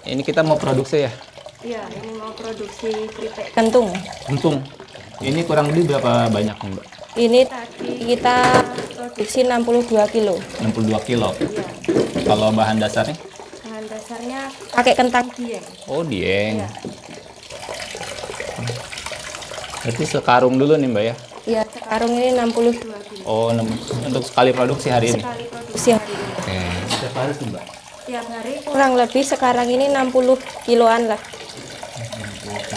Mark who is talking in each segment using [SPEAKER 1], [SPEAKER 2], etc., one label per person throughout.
[SPEAKER 1] Ini kita mau produksi ya?
[SPEAKER 2] Iya, ini mau produksi keripik kentung.
[SPEAKER 1] Untung. Ini kurang lebih berapa banyak nih, Mbak?
[SPEAKER 2] Ini tadi kita produksi 62 kilo.
[SPEAKER 1] 62 kilo.
[SPEAKER 2] Iya.
[SPEAKER 1] Kalau bahan dasarnya?
[SPEAKER 2] Bahan dasarnya pakai kentang dieng.
[SPEAKER 1] Oh, dieng.
[SPEAKER 2] Iya.
[SPEAKER 1] Berarti sekarung dulu nih, Mbak ya?
[SPEAKER 2] Iya, sekarang ini 62 kilo.
[SPEAKER 1] Oh, untuk sekali produksi hari ini?
[SPEAKER 2] Sekali produksi hari ini.
[SPEAKER 1] Oke. Setiap hari sih, Mbak?
[SPEAKER 2] Tiap hari kurang lebih sekarang ini 60 kiloan lah.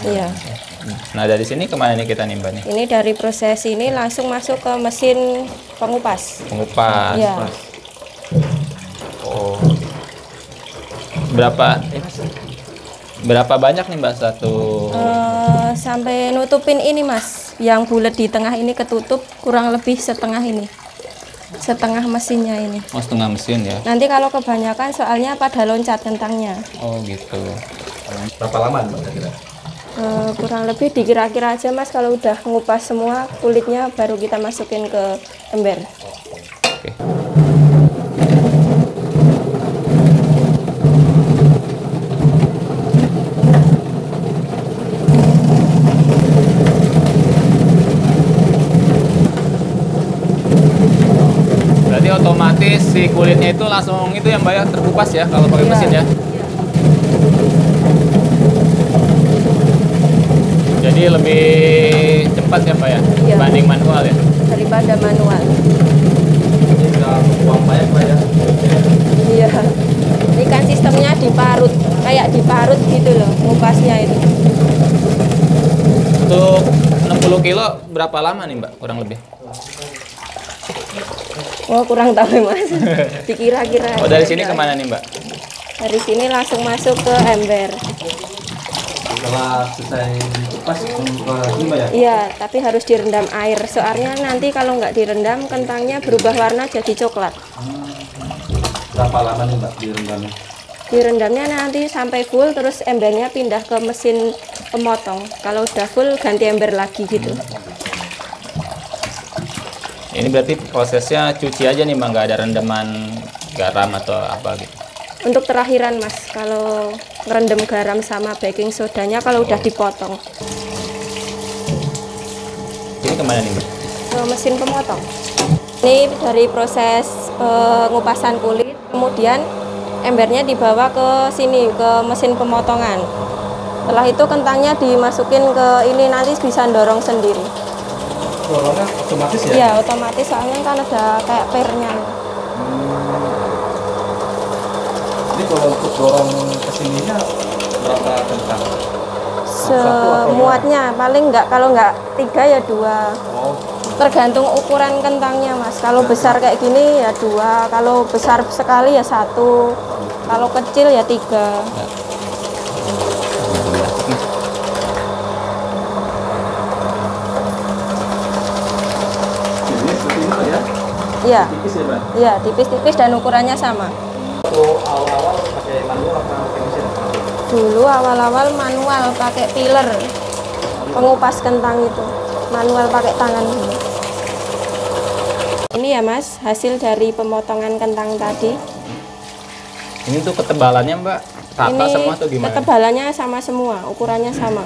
[SPEAKER 2] Iya.
[SPEAKER 1] Nah, dari sini kemana nih kita nih, Mbak nih?
[SPEAKER 2] Ini dari proses ini langsung masuk ke mesin pengupas.
[SPEAKER 1] Pengupas.
[SPEAKER 2] Iya.
[SPEAKER 1] Oh. Berapa banyak nih, Mbak, satu?
[SPEAKER 2] Sampai nutupin ini, Mas. Yang bulat di tengah ini ketutup kurang lebih setengah ini. Setengah mesinnya ini.
[SPEAKER 1] Oh, setengah mesin ya?
[SPEAKER 2] Nanti kalau kebanyakan soalnya pada loncat kentangnya.
[SPEAKER 1] Oh, gitu.
[SPEAKER 3] Berapa lama Mbak kira-kira?
[SPEAKER 2] Kurang lebih dikira-kira aja, Mas, kalau udah ngupas semua kulitnya baru kita masukin ke ember.
[SPEAKER 1] Oke. Berarti otomatis si kulitnya itu langsung itu yang Mbak ya, terkupas ya kalau pakai mesin ya? Jadi lebih cepat ya Pak ya,
[SPEAKER 2] Iya.
[SPEAKER 1] dibanding manual ya?
[SPEAKER 2] Daripada manual.
[SPEAKER 3] Ini nggak uang banyak Mbak ya?
[SPEAKER 2] Iya. Ini kan sistemnya diparut, kayak diparut gitu loh, ngupasnya itu.
[SPEAKER 1] Untuk 60 kilo berapa lama nih Mbak kurang lebih?
[SPEAKER 2] Oh, kurang tahu ya, Mas. Dikira-kira.
[SPEAKER 1] Oh, dari sini kemana nih Mbak?
[SPEAKER 2] Dari sini langsung masuk ke ember.
[SPEAKER 3] Setelah selesai dikupas ke sini Mbak ya?
[SPEAKER 2] Iya, tapi harus direndam air. Soalnya nanti kalau nggak direndam, kentangnya berubah warna jadi coklat.
[SPEAKER 3] Berapa lama nih Mbak direndamnya?
[SPEAKER 2] Direndamnya nanti sampai full, terus embernya pindah ke mesin pemotong. Kalau udah full, ganti ember lagi gitu.
[SPEAKER 1] Ini berarti prosesnya cuci aja nih Mbak, nggak ada rendaman garam atau apa gitu?
[SPEAKER 2] Untuk terakhiran, Mas, kalau ngerendam garam sama baking sodanya kalau udah dipotong.
[SPEAKER 1] Ini kemana nih Mbak?
[SPEAKER 2] Ke mesin pemotong. Ini dari proses pengupasan kulit, kemudian embernya dibawa ke sini, ke mesin pemotongan. Setelah itu kentangnya dimasukin ke ini, nanti bisa dorong sendiri.
[SPEAKER 3] Dorongnya otomatis ya?
[SPEAKER 2] Iya, otomatis, soalnya kan ada kayak pernya.
[SPEAKER 3] Jadi kalau untuk dorong ke sininya berapa kentang?
[SPEAKER 2] Semuatnya, paling nggak, kalau nggak 3 ya 2.
[SPEAKER 3] Oh,
[SPEAKER 2] Tergantung ukuran kentangnya, Mas. Kalau besar kayak gini ya 2, kalau besar sekali ya 1, kalau kecil ya 3.
[SPEAKER 3] ini seperti ini Mbak ya?
[SPEAKER 2] Iya,
[SPEAKER 3] Tipis ya Mbak?
[SPEAKER 2] iya, tipis-tipis dan ukurannya sama.
[SPEAKER 3] Waktu awal-awal pakai manual apa pakai mesin?
[SPEAKER 2] Dulu awal-awal manual pakai piler, pengupas kentang itu, manual pakai tangan. Ini ya, Mas, hasil dari pemotongan kentang tadi.
[SPEAKER 1] Ini tuh ketebalannya Mbak rata
[SPEAKER 2] Ini
[SPEAKER 1] semua atau gimana?
[SPEAKER 2] ketebalannya sama semua, ukurannya sama.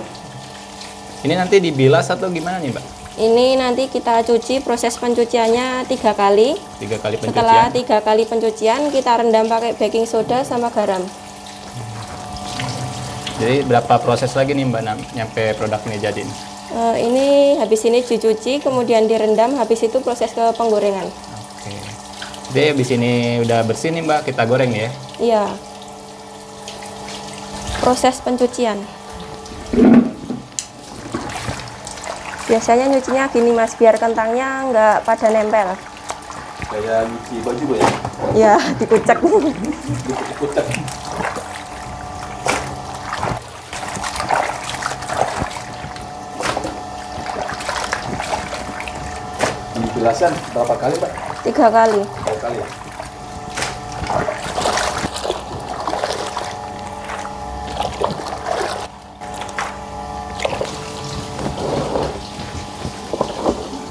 [SPEAKER 1] Ini nanti dibilas atau gimana nih Mbak?
[SPEAKER 2] Ini nanti kita cuci, proses pencuciannya 3 kali.
[SPEAKER 1] 3 kali
[SPEAKER 2] Setelah
[SPEAKER 1] pencucian?
[SPEAKER 2] 3 kali pencucian, kita rendam pakai baking soda sama garam.
[SPEAKER 1] Jadi berapa proses lagi nih Mbak nyampe produk ini jadi nih?
[SPEAKER 2] Ini habis ini dicuci, kemudian direndam, habis itu proses ke penggorengan.
[SPEAKER 1] Oke. Jadi habis ini udah bersih nih Mbak, kita goreng ya?
[SPEAKER 2] Iya. Proses pencucian. Biasanya nyucinya gini, Mas, biar kentangnya nggak pada nempel.
[SPEAKER 3] Kayak nyuci baju Bu ya?
[SPEAKER 2] Ya, dikucek.
[SPEAKER 3] Dikucek. Penjelasan berapa kali Mbak?
[SPEAKER 2] 3 kali.
[SPEAKER 3] 3 kali ya?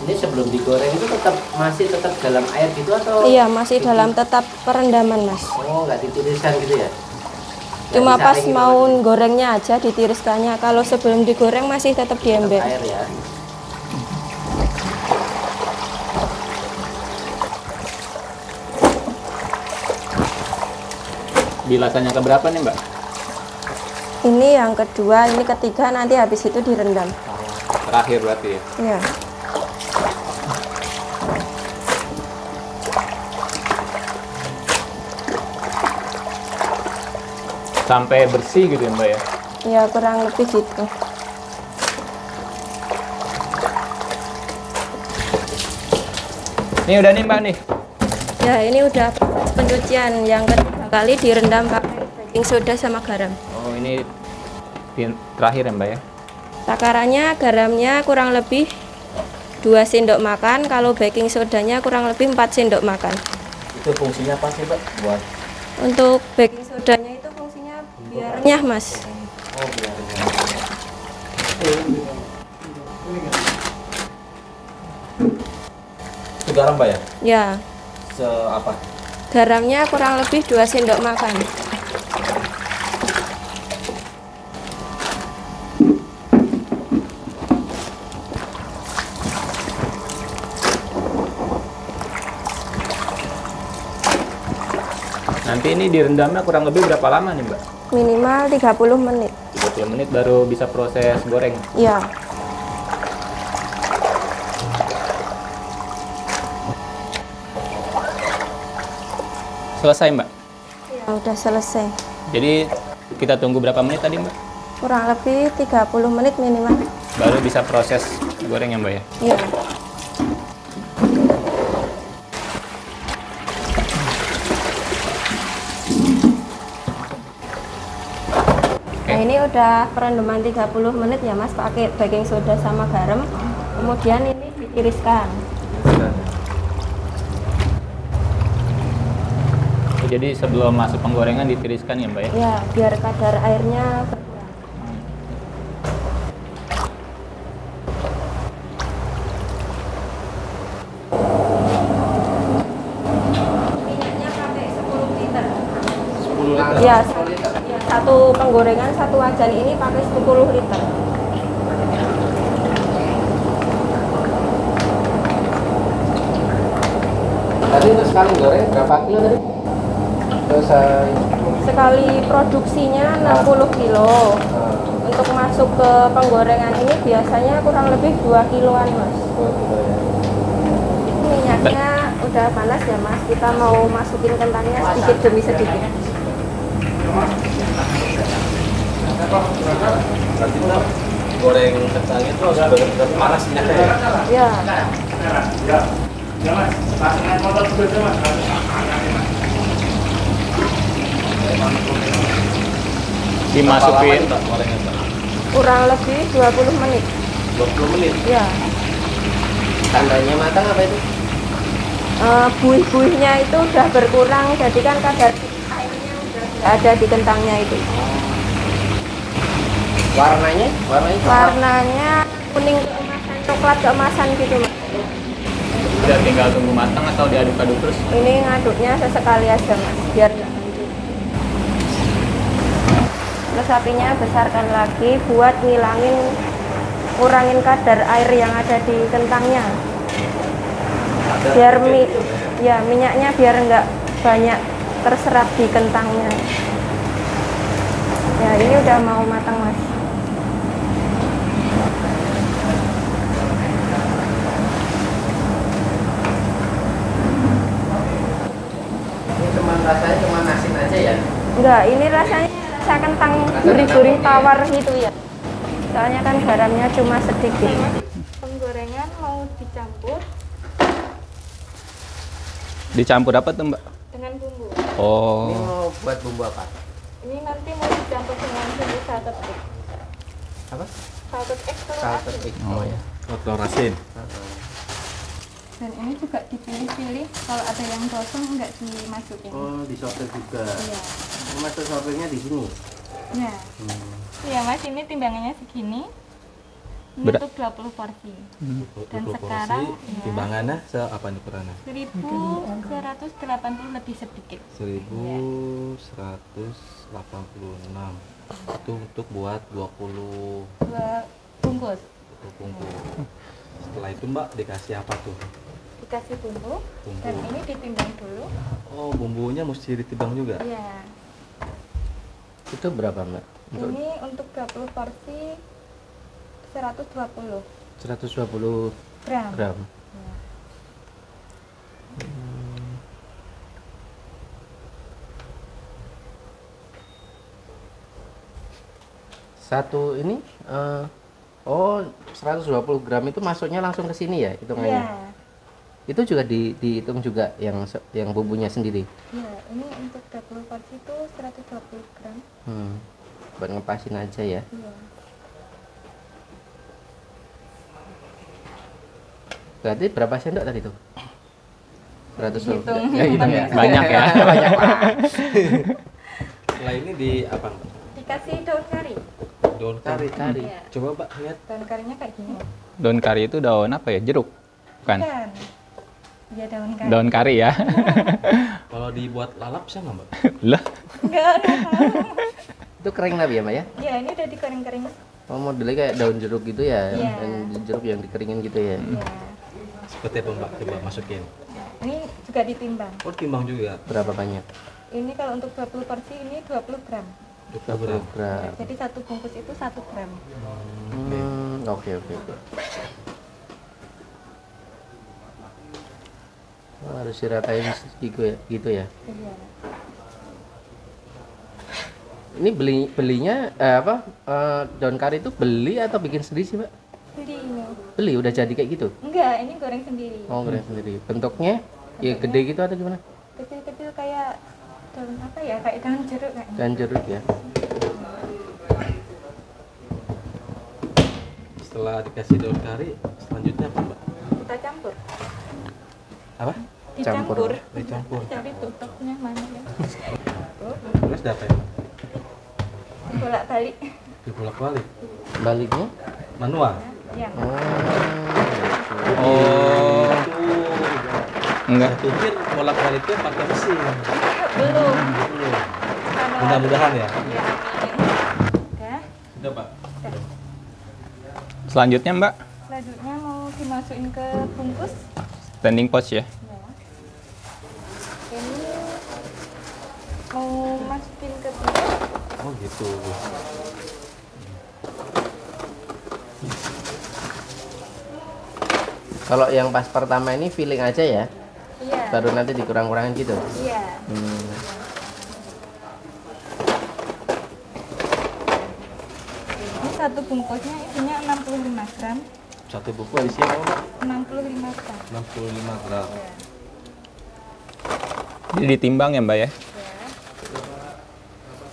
[SPEAKER 4] Ini sebelum digoreng itu masih tetap dalam air gitu atau?
[SPEAKER 2] Iya, masih dalam tetap perendaman, Mas.
[SPEAKER 4] Oh, nggak dituliskan gitu ya?
[SPEAKER 2] Cuma pas
[SPEAKER 4] disaring
[SPEAKER 2] mau
[SPEAKER 4] gitu.
[SPEAKER 2] gorengnya aja ditiriskannya. Kalau sebelum digoreng masih tetap di ember.
[SPEAKER 4] Air ya.
[SPEAKER 1] Bilasannya keberapa nih Mbak?
[SPEAKER 2] Ini yang kedua, ini ketiga, nanti habis itu direndam.
[SPEAKER 1] Terakhir berarti ya?
[SPEAKER 2] Ya.
[SPEAKER 1] Sampai bersih gitu ya Mbak ya?
[SPEAKER 2] Ya kurang lebih gitu.
[SPEAKER 1] Ini udah nih Mbak nih.
[SPEAKER 2] Ya ini udah proses pencucian yang ketiga kali direndam pakai baking soda sama garam.
[SPEAKER 1] Oh ini terakhir ya Mbak ya?
[SPEAKER 2] Takarannya garamnya kurang lebih 2 sendok makan, kalau baking sodanya kurang lebih 4 sendok makan.
[SPEAKER 3] Itu fungsinya apa sih, Mbak? Buat
[SPEAKER 2] Untuk baking sodanya itu fungsinya biar renyah, Mas.
[SPEAKER 3] oh biar itu garam, Mbak ya?
[SPEAKER 2] Ya,
[SPEAKER 3] Apa?
[SPEAKER 2] garamnya kurang lebih 2 sendok makan.
[SPEAKER 1] Nanti ini direndamnya kurang lebih berapa lama nih Mbak?
[SPEAKER 2] Minimal 30 menit.
[SPEAKER 1] 30 menit baru bisa proses goreng.
[SPEAKER 2] Ya,
[SPEAKER 1] Selesai Mbak?
[SPEAKER 2] ya udah selesai.
[SPEAKER 1] Jadi kita tunggu berapa menit tadi Mbak?
[SPEAKER 2] Kurang lebih 30 menit minimal.
[SPEAKER 1] Baru bisa proses goreng ya Mbak ya?
[SPEAKER 2] Ya. Nah ini udah perendaman 30 menit ya Mas, pakai baking soda sama garam. Kemudian ini ditiriskan.
[SPEAKER 1] Jadi sebelum masuk penggorengan ditiriskan ya Mbak ya?
[SPEAKER 2] Ya, biar kadar airnya berkurang. Minyaknya pakai 10 liter.
[SPEAKER 3] 10 liter.
[SPEAKER 2] Ya, satu penggorengan satu wajan ini pakai 10 liter.
[SPEAKER 4] Tadi untuk sekali goreng berapa kilo tadi? Terus
[SPEAKER 2] Sekali produksinya 60 kilo. Untuk masuk ke penggorengan ini biasanya kurang lebih 2 kiloan Mas. Minyaknya udah panas ya Mas, kita mau masukin kentangnya sedikit demi sedikit.
[SPEAKER 3] Berarti ntar goreng kentang itu harus benar-benar panas minyaknya ya?
[SPEAKER 2] Ya,
[SPEAKER 1] Dimasukin.
[SPEAKER 3] Berapa lama, Mbak, gorengnya, Mbak?
[SPEAKER 2] kurang lebih 20 menit.
[SPEAKER 3] 20 menit.
[SPEAKER 2] Ya,
[SPEAKER 4] tandanya matang apa itu?
[SPEAKER 2] buih-buihnya itu udah berkurang, jadi kan kadar airnya udah nggak ada di kentangnya itu.
[SPEAKER 4] Warnanya? Warnanya coklat.
[SPEAKER 2] Warnanya kuning keemasan, coklat keemasan gitu Mas.
[SPEAKER 1] Udah tinggal tunggu matang atau diaduk-aduk terus?
[SPEAKER 2] Ini ngaduknya sesekali aja Mas, biar nggak hancur. Terus apinya besarkan lagi buat ngurangin kadar air yang ada di kentangnya. Biar minyaknya biar nggak banyak terserap di kentangnya. Ya ini udah mau matang Mas.
[SPEAKER 4] Ini cuma rasanya cuma asin aja ya?
[SPEAKER 2] Enggak, ini rasanya rasa kentang gurih-gurih tawar gitu ya. Soalnya kan garamnya cuma sedikit. Penggorengan mau dicampur
[SPEAKER 1] Dicampur apa tuh Mbak?
[SPEAKER 2] dengan bumbu.
[SPEAKER 4] Ini
[SPEAKER 1] Oh,
[SPEAKER 4] mau buat bumbu apa?
[SPEAKER 2] Ini nanti mau dicampur dengan bumbu salted egg.
[SPEAKER 4] Apa?
[SPEAKER 2] Salted egg telur
[SPEAKER 4] Salted
[SPEAKER 2] asin.
[SPEAKER 4] egg.
[SPEAKER 1] oh ya.
[SPEAKER 3] Telur asin.
[SPEAKER 2] Dan ini juga dipilih-pilih, kalau ada yang gosong nggak dimasukin.
[SPEAKER 4] Oh, disortir juga.
[SPEAKER 2] Iya.
[SPEAKER 4] Ini masuk sortirnya di sini.
[SPEAKER 2] Ya. Iya Mas, ini timbangannya segini.
[SPEAKER 5] Ini
[SPEAKER 1] Berat.
[SPEAKER 5] untuk 20 porsi. Dan
[SPEAKER 3] 20
[SPEAKER 5] sekarang
[SPEAKER 3] porsi,
[SPEAKER 5] ya,
[SPEAKER 3] timbangannya apa nih ukurannya?
[SPEAKER 5] 1180 lebih sedikit.
[SPEAKER 3] 1186. Itu untuk buat 20
[SPEAKER 5] 2 bungkus.
[SPEAKER 3] bungkus. Setelah itu Mbak dikasih apa tuh?
[SPEAKER 5] Dikasih bumbu
[SPEAKER 3] Bumbu.
[SPEAKER 5] dan ini ditimbang dulu.
[SPEAKER 3] Oh, bumbunya mesti ditimbang juga.
[SPEAKER 5] Iya.
[SPEAKER 4] Itu berapa Mbak?
[SPEAKER 5] Ini untuk 20 porsi 120
[SPEAKER 4] 120
[SPEAKER 5] gram.
[SPEAKER 4] gram.
[SPEAKER 5] Ya.
[SPEAKER 4] Satu ini oh 120 gram itu masuknya langsung ke sini ya hitungannya.
[SPEAKER 5] Iya.
[SPEAKER 4] Itu juga dihitung juga yang bumbunya sendiri.
[SPEAKER 5] Iya, ini untuk 20 porsi itu 120 gram.
[SPEAKER 4] Buat ngepasin aja ya.
[SPEAKER 5] Iya.
[SPEAKER 4] Berarti berapa sendok tadi tuh? 120.
[SPEAKER 5] Hitung.
[SPEAKER 4] Ya, hitung ya.
[SPEAKER 1] Banyak ya.
[SPEAKER 4] Banyak Pak.
[SPEAKER 3] Setelah ini di apa Mbak?
[SPEAKER 5] Dikasih daun kari.
[SPEAKER 3] Daun kari.
[SPEAKER 4] Kari.
[SPEAKER 5] Iya.
[SPEAKER 3] Coba Mbak lihat.
[SPEAKER 5] Daun karinya kayak gini.
[SPEAKER 1] Daun kari itu daun apa ya? Jeruk? Bukan.
[SPEAKER 5] Kan? Iya, daun kari.
[SPEAKER 1] Daun kari ya.
[SPEAKER 3] Kalau dibuat lalap bisa nggak Mbak?
[SPEAKER 1] Lah,
[SPEAKER 5] Enggak.
[SPEAKER 4] Itu kering tapi ya, Mbak ya?
[SPEAKER 5] Ya, ini udah dikering-kering.
[SPEAKER 4] Oh, modelnya kayak daun jeruk gitu ya.
[SPEAKER 5] Iya.
[SPEAKER 4] Yang jeruk yang dikeringin gitu ya.
[SPEAKER 5] Iya.
[SPEAKER 3] Seperti apa Mbak? Coba masukin.
[SPEAKER 5] Ini juga ditimbang.
[SPEAKER 3] Oh, timbang juga.
[SPEAKER 4] Berapa banyak?
[SPEAKER 5] Ini kalau untuk 20 porsi ini 20 gram.
[SPEAKER 3] 20 gram.
[SPEAKER 4] Gram.
[SPEAKER 5] Jadi satu bungkus itu 1 gram.
[SPEAKER 4] Oke. Oh, harus diratain gitu ya.
[SPEAKER 5] Iya.
[SPEAKER 4] Ini belinya daun kari itu beli atau bikin sendiri sih, Mbak?
[SPEAKER 5] Beli ini.
[SPEAKER 4] Beli udah jadi kayak gitu.
[SPEAKER 5] Enggak, ini goreng sendiri.
[SPEAKER 4] Oh, goreng sendiri. Bentuknya ya gede gitu atau gimana?
[SPEAKER 5] Kecil-kecil kayak daun apa ya? Kayak daun jeruk kayaknya.
[SPEAKER 4] Dan jeruk ya.
[SPEAKER 3] Setelah dikasih daun kari, selanjutnya apa Mbak?
[SPEAKER 5] Kita campur.
[SPEAKER 3] Apa?
[SPEAKER 5] Dicampur.
[SPEAKER 3] Dicampur.
[SPEAKER 5] Cari tutupnya mana ya?
[SPEAKER 3] Terus dapat ya?
[SPEAKER 5] Bolak-balik.
[SPEAKER 3] Dibolak-balik.
[SPEAKER 4] Baliknya?
[SPEAKER 3] Manual.
[SPEAKER 5] Ya.
[SPEAKER 1] oh, enggak.
[SPEAKER 3] Saya pikir bolak-baliknya pakai mesin.
[SPEAKER 5] Belum.
[SPEAKER 3] Belum.
[SPEAKER 5] Manual.
[SPEAKER 3] Mudah-mudahan ya.
[SPEAKER 5] Ya, amin. Udah.
[SPEAKER 3] Sudah Pak.
[SPEAKER 1] Selanjutnya Mbak,
[SPEAKER 5] Selanjutnya mau dimasukin ke bungkus.
[SPEAKER 1] standing pouch ya.
[SPEAKER 5] Ya. Ini mau masukin ke bungkus.
[SPEAKER 3] Oh gitu.
[SPEAKER 4] Kalau yang pas pertama ini feeling aja ya.
[SPEAKER 5] Iya.
[SPEAKER 4] Baru nanti dikurang-kurangin gitu.
[SPEAKER 5] Iya. Ini satu bungkusnya isinya 65 gram.
[SPEAKER 3] Satu buku isinya apa Mbak?
[SPEAKER 5] 65 gram.
[SPEAKER 3] 65 gram.
[SPEAKER 5] Ya.
[SPEAKER 1] Jadi ditimbang ya Mbak ya.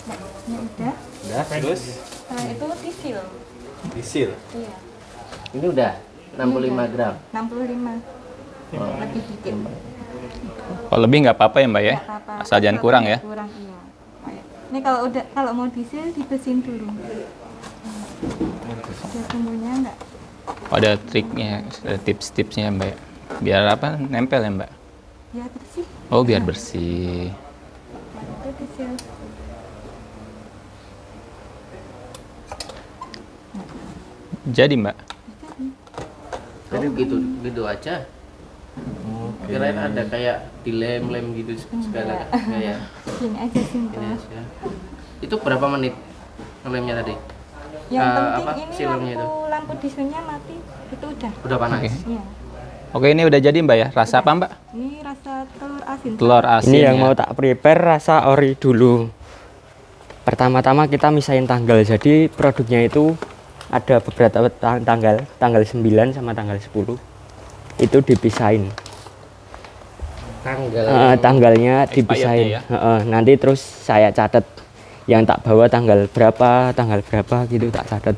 [SPEAKER 5] Nah, ini udah.
[SPEAKER 3] Udah, terus
[SPEAKER 5] Nah, itu disil.
[SPEAKER 3] disil.
[SPEAKER 5] Iya.
[SPEAKER 4] Ini udah 65 gram.
[SPEAKER 5] 65. Lebih dikit.
[SPEAKER 1] Kalau lebih nggak apa-apa ya Mbak ya.
[SPEAKER 5] Nggak apa-apa.
[SPEAKER 1] Asal jangan kurang ya.
[SPEAKER 5] Kurang, iya. Ini kalau mau disil dibersihin dulu. Ada bumbunya enggak?
[SPEAKER 1] Oh, ada triknya, ada tips-tipsnya Mbak. Biar apa? Nempel ya Mbak.
[SPEAKER 5] Ya bersih.
[SPEAKER 1] Oh, biar bersih.
[SPEAKER 5] Itu disil.
[SPEAKER 1] Jadi Mbak,
[SPEAKER 4] Jadi gitu aja.
[SPEAKER 3] Oke.
[SPEAKER 4] Kirain ada kayak dilem-lem gitu segala kayak
[SPEAKER 5] Gini aja
[SPEAKER 4] ini
[SPEAKER 5] simpel.
[SPEAKER 4] aja. Itu berapa menit ngelemnya tadi?
[SPEAKER 5] Yang penting
[SPEAKER 4] apa,
[SPEAKER 5] ini
[SPEAKER 4] silemnya
[SPEAKER 5] lampu disilnya mati. Itu udah.
[SPEAKER 4] Udah panas.
[SPEAKER 1] Oke.
[SPEAKER 5] Iya.
[SPEAKER 1] oke ini udah jadi Mbak ya. Rasa apa Mbak?
[SPEAKER 5] Ini rasa telur asin.
[SPEAKER 1] Telur asin.
[SPEAKER 6] Ini yang
[SPEAKER 1] ya.
[SPEAKER 6] mau tak prepare rasa ori dulu. Pertama-tama kita misahin tanggal. Jadi produknya itu ada beberapa tanggal 9 sama tanggal 10. Itu dipisahin. Tanggalnya
[SPEAKER 1] Expirednya
[SPEAKER 6] dipisahin.
[SPEAKER 1] ya?
[SPEAKER 6] Nanti terus saya catat yang tak bawa tanggal berapa gitu tak catat.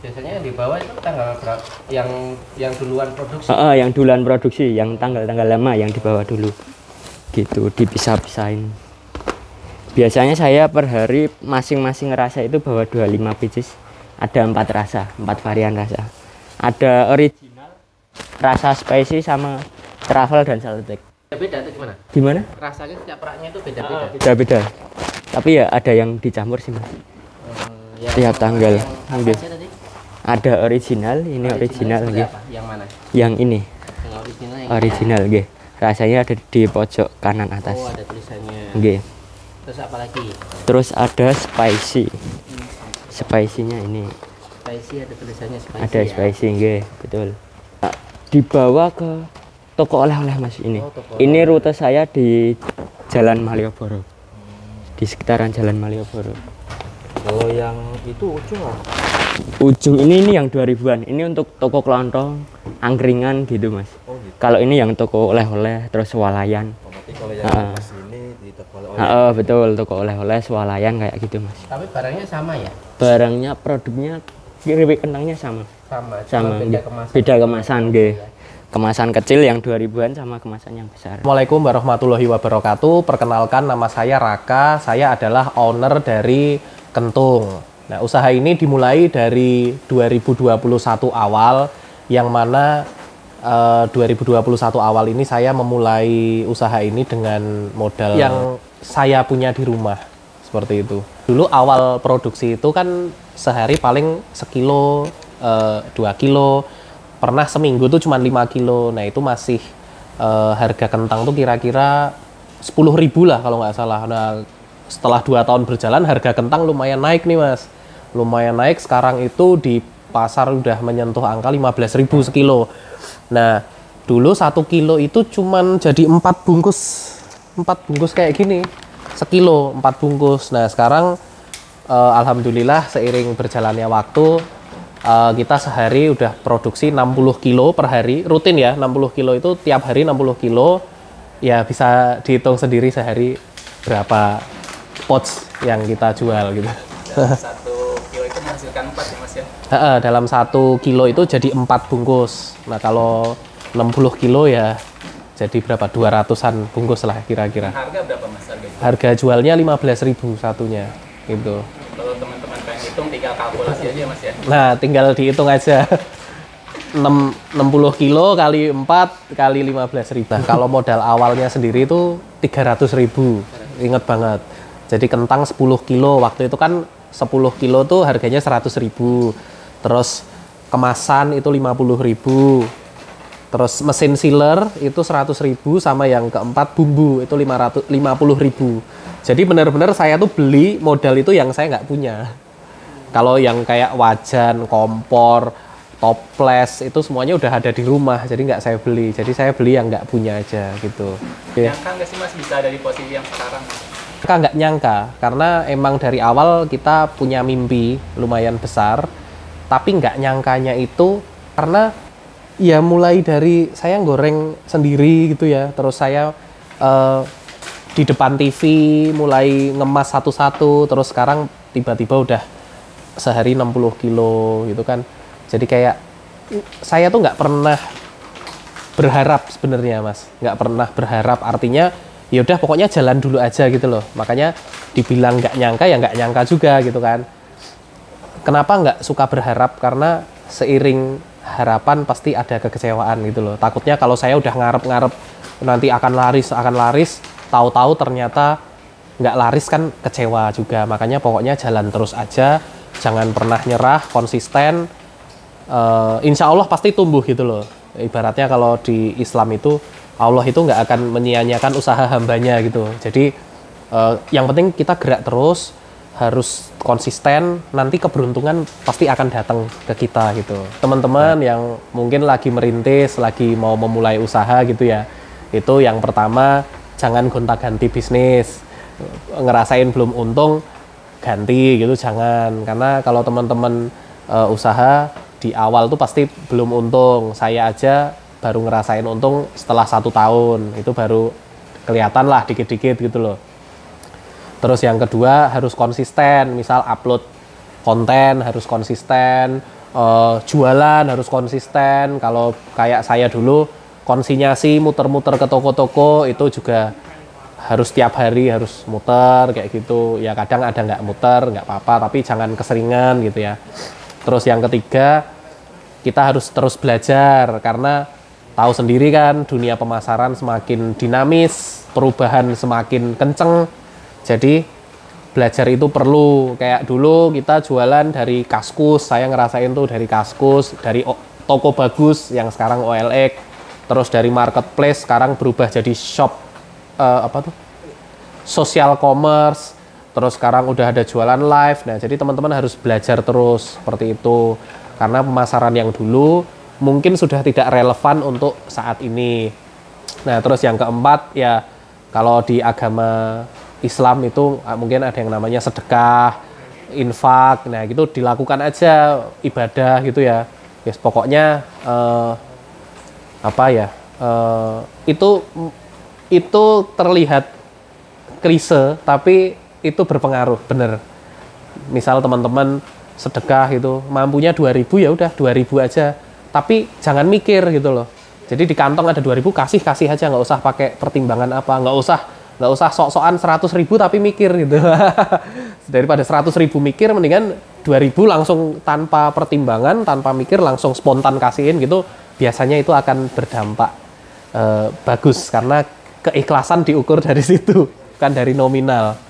[SPEAKER 4] Biasanya yang di bawah itu tanggal berapa? Yang duluan produksi.
[SPEAKER 6] Yang duluan produksi, yang tanggal-tanggal lama yang dibawa dulu. Gitu, dipisah-pisahin. Biasanya saya per hari masing-masing rasa itu bawa 25 pieces. Ada 4 rasa, 4 varian rasa. Ada original, rasa spicy sama truffle dan salted egg.
[SPEAKER 4] Beda atau gimana?
[SPEAKER 6] Gimana?
[SPEAKER 4] Rasanya setiap raknya itu beda-beda.
[SPEAKER 6] Beda-beda. Tapi ya ada yang dicampur sih mas. Tiap tanggal.
[SPEAKER 4] Apa
[SPEAKER 6] Nggih.
[SPEAKER 4] aja tadi?
[SPEAKER 6] Ada original, ini original
[SPEAKER 4] seperti
[SPEAKER 6] nggih.
[SPEAKER 4] apa? Yang mana?
[SPEAKER 6] Yang ini
[SPEAKER 4] Yang original yang
[SPEAKER 6] original nggih. Rasanya ada di pojok kanan atas.
[SPEAKER 4] Oh, ada tulisannya.
[SPEAKER 6] Nggih.
[SPEAKER 4] Terus apa lagi?
[SPEAKER 6] Terus ada spicy. Spicy-nya ini.
[SPEAKER 4] Spicy ada tulisannya spicy.
[SPEAKER 6] Ada
[SPEAKER 4] ya?
[SPEAKER 6] spicy nggih, betul. Nah, dibawa ke toko oleh-oleh mas ini.
[SPEAKER 4] Oh, toko
[SPEAKER 6] Ini rute saya di Jalan Malioboro. Di sekitaran Jalan Malioboro.
[SPEAKER 3] Kalau yang itu ujung lah.
[SPEAKER 6] Ujung ini yang 2000-an. Ini untuk toko kelontong, angkringan gitu mas.
[SPEAKER 3] Oh gitu.
[SPEAKER 6] Kalau ini yang toko oleh-oleh, terus swalayan.
[SPEAKER 3] Oh, berarti kalau yang di sini di toko oleh-oleh.
[SPEAKER 6] Betul, toko oleh-oleh, swalayan kayak gitu mas.
[SPEAKER 4] Tapi barangnya sama ya?
[SPEAKER 6] Barangnya, produknya, keripik kentangnya sama.
[SPEAKER 4] Sama.
[SPEAKER 6] Sama,
[SPEAKER 4] Cuma beda
[SPEAKER 6] nggih.
[SPEAKER 4] kemasan.
[SPEAKER 6] Beda kemasan nggih. Kemasan kecil yang 2000-an sama kemasan yang besar.
[SPEAKER 7] Assalamualaikum warahmatullahi wabarakatuh. Perkenalkan, nama saya Raka. Saya adalah owner dari Kentung. Nah, usaha ini dimulai dari 2021 awal, yang mana 2021 awal ini saya memulai usaha ini dengan modal yang saya punya di rumah. Seperti itu. Dulu awal produksi itu kan sehari paling sekilo, 2 kilo. Pernah seminggu tuh cuma 5 kilo. Nah, itu masih harga kentang tuh kira-kira 10.000 lah kalau nggak salah. Nah, setelah 2 tahun berjalan harga kentang lumayan naik nih mas. Lumayan naik, sekarang itu di pasar udah menyentuh angka 15.000 sekilo. Nah, dulu 1 kilo itu cuman jadi 4 bungkus kayak gini. Sekilo 4 bungkus. Nah, sekarang alhamdulillah seiring berjalannya waktu kita sehari udah produksi 60 kilo per hari, rutin ya, 60 kilo itu tiap hari 60 kilo. Ya bisa dihitung sendiri sehari berapa pots yang kita jual gitu.
[SPEAKER 1] Dalam 1 kilo itu menghasilkan 4 ya mas ya?
[SPEAKER 7] Dalam 1 kilo itu jadi 4 bungkus. Nah, kalau 60 kilo ya jadi berapa? 200-an bungkus lah kira-kira.
[SPEAKER 1] Harga berapa mas harganya?
[SPEAKER 7] Harga jualnya 15.000 satunya gitu.
[SPEAKER 1] Kalau teman-teman pengen hitung tinggal kalkulasi aja mas ya?
[SPEAKER 7] Nah, tinggal dihitung aja. 60 kilo kali 4 kali 15.000. Nah, kalau modal awalnya sendiri itu 300.000. Ingat banget. Jadi kentang 10 kilo. Waktu itu kan 10 kilo tuh harganya 100.000. Terus kemasan itu 50.000. Terus mesin sealer itu 100.000 sama yang keempat bumbu itu 50.000. Jadi benar-benar saya tuh beli modal itu yang saya nggak punya. Kalau yang kayak wajan, kompor, toples itu semuanya udah ada di rumah, jadi nggak saya beli. Jadi saya beli yang nggak punya aja gitu.
[SPEAKER 1] Nyangka nggak sih mas bisa ada di posisi yang sekarang?
[SPEAKER 7] Nggak nyangka, karena emang dari awal kita punya mimpi lumayan besar, tapi nggak nyangkanya itu karena ya mulai dari saya goreng sendiri gitu ya, terus saya di depan TV mulai ngemas satu-satu, terus sekarang tiba-tiba udah sehari 60 kilo gitu kan. Jadi kayak saya tuh nggak pernah berharap sebenarnya mas, nggak pernah berharap, artinya ya udah pokoknya jalan dulu aja gitu loh. Makanya dibilang nggak nyangka ya nggak nyangka juga gitu kan. Kenapa nggak suka berharap? Karena seiring harapan pasti ada kekecewaan gitu loh. Takutnya kalau saya udah ngarep-ngarep nanti akan laris, tahu-tahu ternyata nggak laris kan kecewa juga. Makanya pokoknya jalan terus aja, jangan pernah nyerah, konsisten. Insya Allah pasti tumbuh gitu loh. Ibaratnya kalau di Islam itu Allah itu nggak akan menyia-nyiakan usaha hambanya gitu. Jadi yang penting kita gerak terus, harus konsisten, nanti keberuntungan pasti akan datang ke kita gitu. Teman-teman yang mungkin lagi merintis, lagi mau memulai usaha gitu ya, itu yang pertama jangan gonta-ganti bisnis. Ngerasain belum untung, ganti gitu jangan. Karena kalau teman-teman usaha di awal tuh pasti belum untung. Saya aja baru ngerasain untung setelah 1 tahun, itu baru kelihatan lah dikit-dikit gitu loh. Terus yang kedua harus konsisten, misal upload konten harus konsisten, jualan harus konsisten. Kalau kayak saya dulu konsinyasi muter-muter ke toko-toko itu juga harus tiap hari harus muter kayak gitu. Ya kadang ada nggak muter, nggak apa-apa, tapi jangan keseringan gitu ya. Terus yang ketiga kita harus terus belajar karena tahu sendiri kan dunia pemasaran semakin dinamis, perubahan semakin kenceng. Jadi belajar itu perlu. Kayak dulu kita jualan dari Kaskus, saya ngerasain tuh dari Kaskus, dari toko bagus yang sekarang OLX, terus dari marketplace sekarang berubah jadi shop social commerce, terus sekarang udah ada jualan live. Nah, jadi teman-teman harus belajar terus seperti itu. Karena pemasaran yang dulu mungkin sudah tidak relevan untuk saat ini. Nah, terus yang keempat ya, kalau di agama Islam itu mungkin ada yang namanya sedekah, infak. Nah, gitu dilakukan aja, ibadah gitu ya. Yes, pokoknya itu terlihat klise, tapi itu berpengaruh, bener. Misal teman-teman sedekah gitu, mampunya 2.000 ya udah 2.000 aja. Tapi jangan mikir gitu loh. Jadi di kantong ada 2.000, kasih aja, nggak usah pakai pertimbangan apa, nggak usah sok-sokan 100.000 tapi mikir gitu. Daripada 100.000 mikir, mendingan 2.000 langsung tanpa pertimbangan, tanpa mikir, langsung spontan kasihin gitu. Biasanya itu akan berdampak bagus karena keikhlasan diukur dari situ, bukan dari nominal.